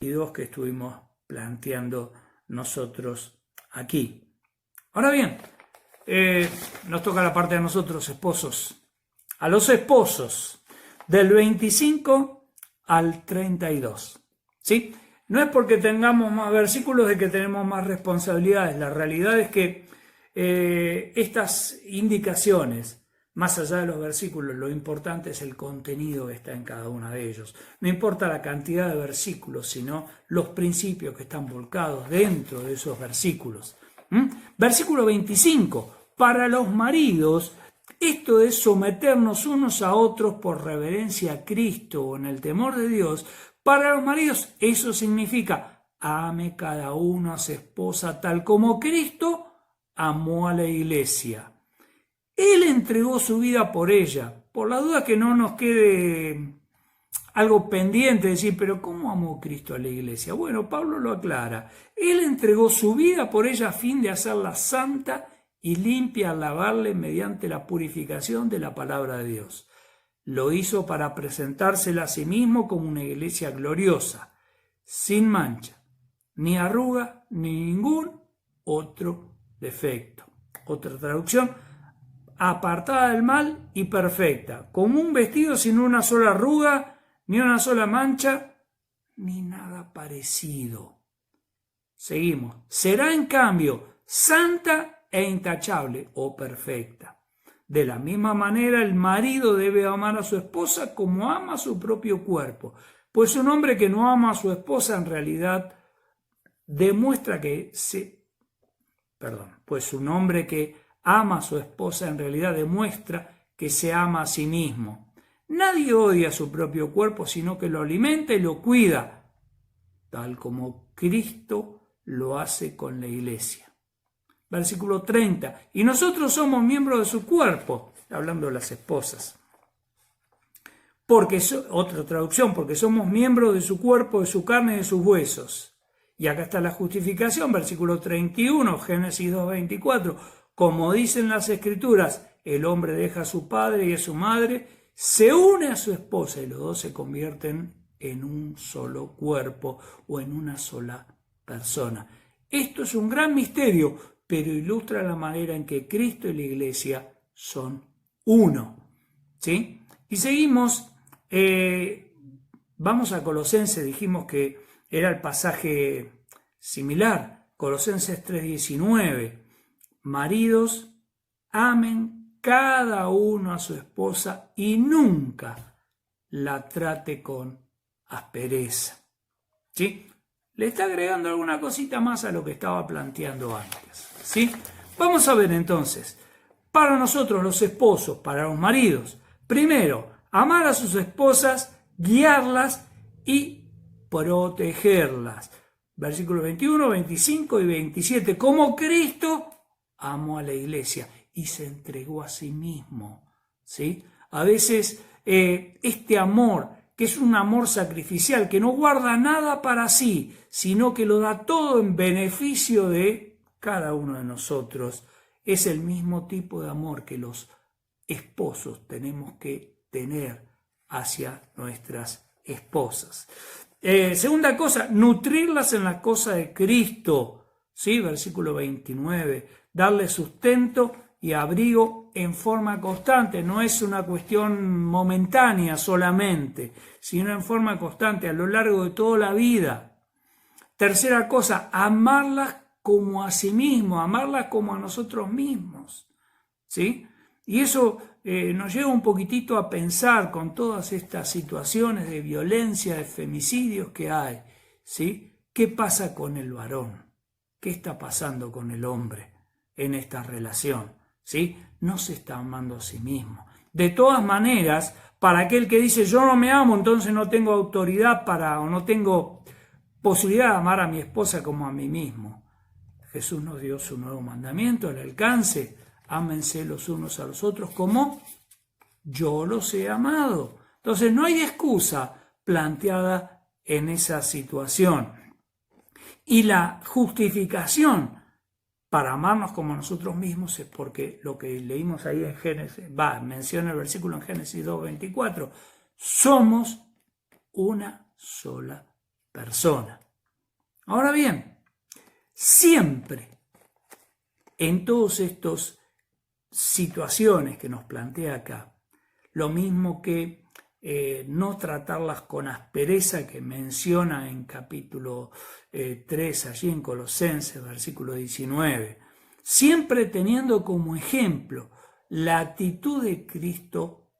que estuvimos planteando nosotros aquí. Ahora bien, nos toca la parte de nosotros, esposos. A los esposos, del 25 al 32. ¿Sí? No es porque tengamos más versículos de que tenemos más responsabilidades. La realidad es que estas indicaciones, más allá de los versículos, lo importante es el contenido que está en cada uno de ellos. No importa la cantidad de versículos, sino los principios que están volcados dentro de esos versículos. Versículo 25. Para los maridos, esto es someternos unos a otros por reverencia a Cristo o en el temor de Dios. Para los maridos, eso significa: ame cada uno a su esposa tal como Cristo amó a la iglesia. Él entregó su vida por ella. Por la duda que no nos quede algo pendiente de decir, pero ¿cómo amó Cristo a la iglesia? Bueno, Pablo lo aclara. Él entregó su vida por ella a fin de hacerla santa y limpia al lavarle mediante la purificación de la palabra de Dios. Lo hizo para presentársela a sí mismo como una iglesia gloriosa, sin mancha, ni arruga, ni ningún otro defecto. Otra traducción: apartada del mal y perfecta, como un vestido sin una sola arruga, ni una sola mancha, ni nada parecido. Seguimos. Será en cambio santa e intachable o perfecta. De la misma manera, el marido debe amar a su esposa como ama a su propio cuerpo, pues un hombre que no ama a su esposa en realidad demuestra que un hombre que ama a su esposa en realidad demuestra que se ama a sí mismo. Nadie odia a su propio cuerpo, sino que lo alimenta y lo cuida, tal como Cristo lo hace con la iglesia. Versículo 30. Y nosotros somos miembros de su cuerpo, hablando de las esposas. Otra traducción, porque somos miembros de su cuerpo, de su carne y de sus huesos. Y acá está la justificación, versículo 31, Génesis 2:24. Como dicen las Escrituras, el hombre deja a su padre y a su madre, se une a su esposa y los dos se convierten en un solo cuerpo o en una sola persona. Esto es un gran misterio, pero ilustra la manera en que Cristo y la iglesia son uno. ¿Sí? Y seguimos, vamos a Colosenses, dijimos que era el pasaje similar, Colosenses 3:19. Maridos, amen cada uno a su esposa y nunca la trate con aspereza. ¿Sí? Le está agregando alguna cosita más a lo que estaba planteando antes. ¿Sí? Vamos a ver entonces, para nosotros los esposos, para los maridos, primero, amar a sus esposas, guiarlas y protegerlas. Versículos 21, 25 y 27. Como Cristo amó a la iglesia y se entregó a sí mismo. ¿Sí? A veces este amor, que es un amor sacrificial, que no guarda nada para sí, sino que lo da todo en beneficio de cada uno de nosotros, es el mismo tipo de amor que los esposos tenemos que tener hacia nuestras esposas. Segunda cosa, nutrirlas en la cosa de Cristo. ¿Sí? Versículo 29. Darle sustento y abrigo en forma constante. No es una cuestión momentánea solamente, sino en forma constante a lo largo de toda la vida. Tercera cosa, amarlas como a sí mismo, amarlas como a nosotros mismos. ¿Sí? Y eso nos lleva un poquitito a pensar con todas estas situaciones de violencia, de femicidios que hay. ¿Sí? ¿Qué pasa con el varón? ¿Qué está pasando con el hombre en esta relación? ¿Sí? No se está amando a sí mismo. De todas maneras, para aquel que dice yo no me amo, entonces no tengo autoridad o no tengo posibilidad de amar a mi esposa como a mí mismo. Jesús nos dio su nuevo mandamiento, el alcance: ámense los unos a los otros como yo los he amado. Entonces no hay excusa planteada en esa situación. Y la justificación para amarnos como nosotros mismos es porque lo que leímos ahí en Génesis, menciona el versículo en Génesis 2:24, somos una sola persona. Ahora bien, siempre en todas estas situaciones que nos plantea acá, lo mismo que no tratarlas con aspereza que menciona en capítulo 3, allí en Colosenses, versículo 19, siempre teniendo como ejemplo la actitud de Cristo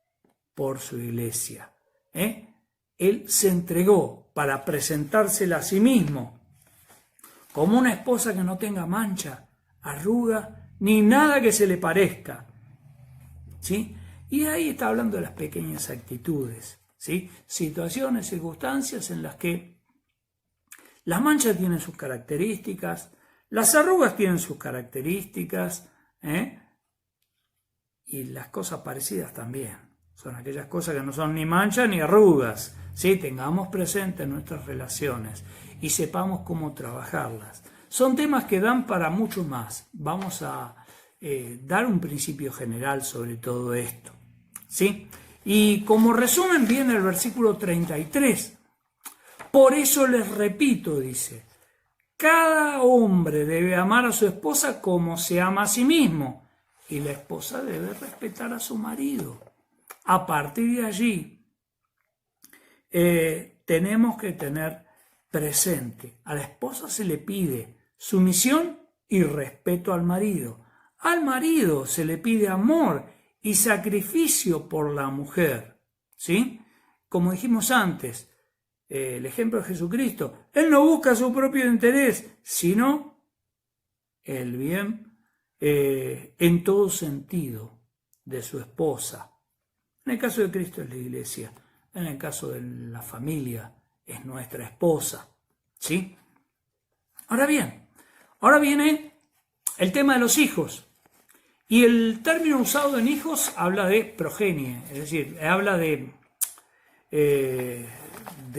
por su iglesia. Él se entregó para presentársela a sí mismo como una esposa que no tenga mancha, arruga, ni nada que se le parezca. ¿Sí? Y ahí está hablando de las pequeñas actitudes, ¿sí? Situaciones, circunstancias en las que las manchas tienen sus características, las arrugas tienen sus características, y las cosas parecidas también. Son aquellas cosas que no son ni manchas ni arrugas, ¿sí? Tengamos presente en nuestras relaciones y sepamos cómo trabajarlas. Son temas que dan para mucho más. Vamos a dar un principio general sobre todo esto, ¿sí? Y como resumen viene el versículo 33. Por eso les repito, dice, cada hombre debe amar a su esposa como se ama a sí mismo, y la esposa debe respetar a su marido. A partir de allí, tenemos que tener presente, a la esposa se le pide sumisión y respeto al marido. Al marido se le pide amor y sacrificio por la mujer, ¿sí? Como dijimos antes, el ejemplo de Jesucristo, Él no busca su propio interés, sino el bien en todo sentido de su esposa. En el caso de Cristo es la iglesia, en el caso de la familia es nuestra esposa, ¿sí? Ahora bien, ahora viene el tema de los hijos. Y el término usado en hijos habla de progenie, es decir, habla de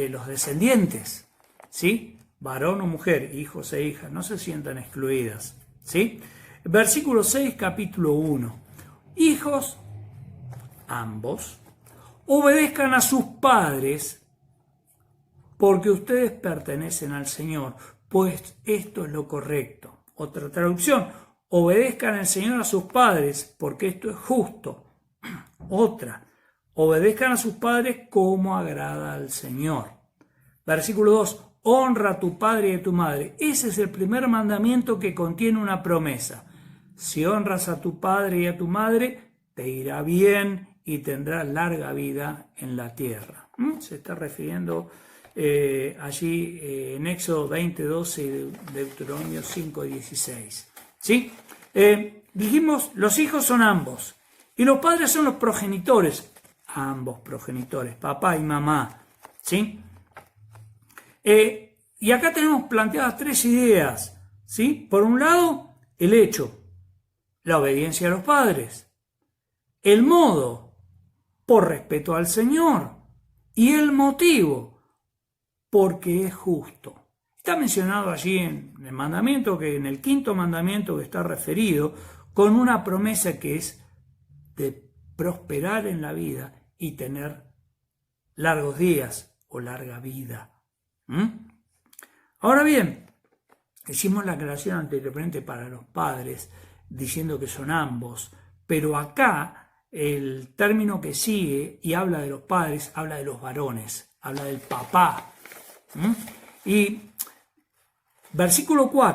los descendientes, ¿sí? Varón o mujer, hijos e hijas, no se sientan excluidas, ¿sí? Versículo 6, capítulo 1. Hijos, ambos, obedezcan a sus padres porque ustedes pertenecen al Señor, pues esto es lo correcto. Otra traducción, obedezcan al Señor a sus padres porque esto es justo. Otra, obedezcan a sus padres como agrada al Señor. Versículo 2, honra a tu padre y a tu madre. Ese es el primer mandamiento que contiene una promesa. Si honras a tu padre y a tu madre, te irá bien y tendrás larga vida en la tierra. Se está refiriendo allí en Éxodo 20:12 y Deuteronomio 5:16. ¿Sí? Dijimos, los hijos son ambos y los padres son los progenitores, ambos progenitores, papá y mamá. ¿Sí? Y acá tenemos planteadas tres ideas. ¿Sí? Por un lado, el hecho, la obediencia a los padres, el modo, por respeto al Señor, y el motivo, porque es justo. Está mencionado allí en el mandamiento, que en el quinto mandamiento que está referido, con una promesa que es de prosperar en la vida y tener largos días o larga vida. Ahora bien, hicimos la aclaración anteriormente para los padres, diciendo que son ambos, pero acá el término que sigue y habla de los padres, habla de los varones, habla del papá. Y versículo 4.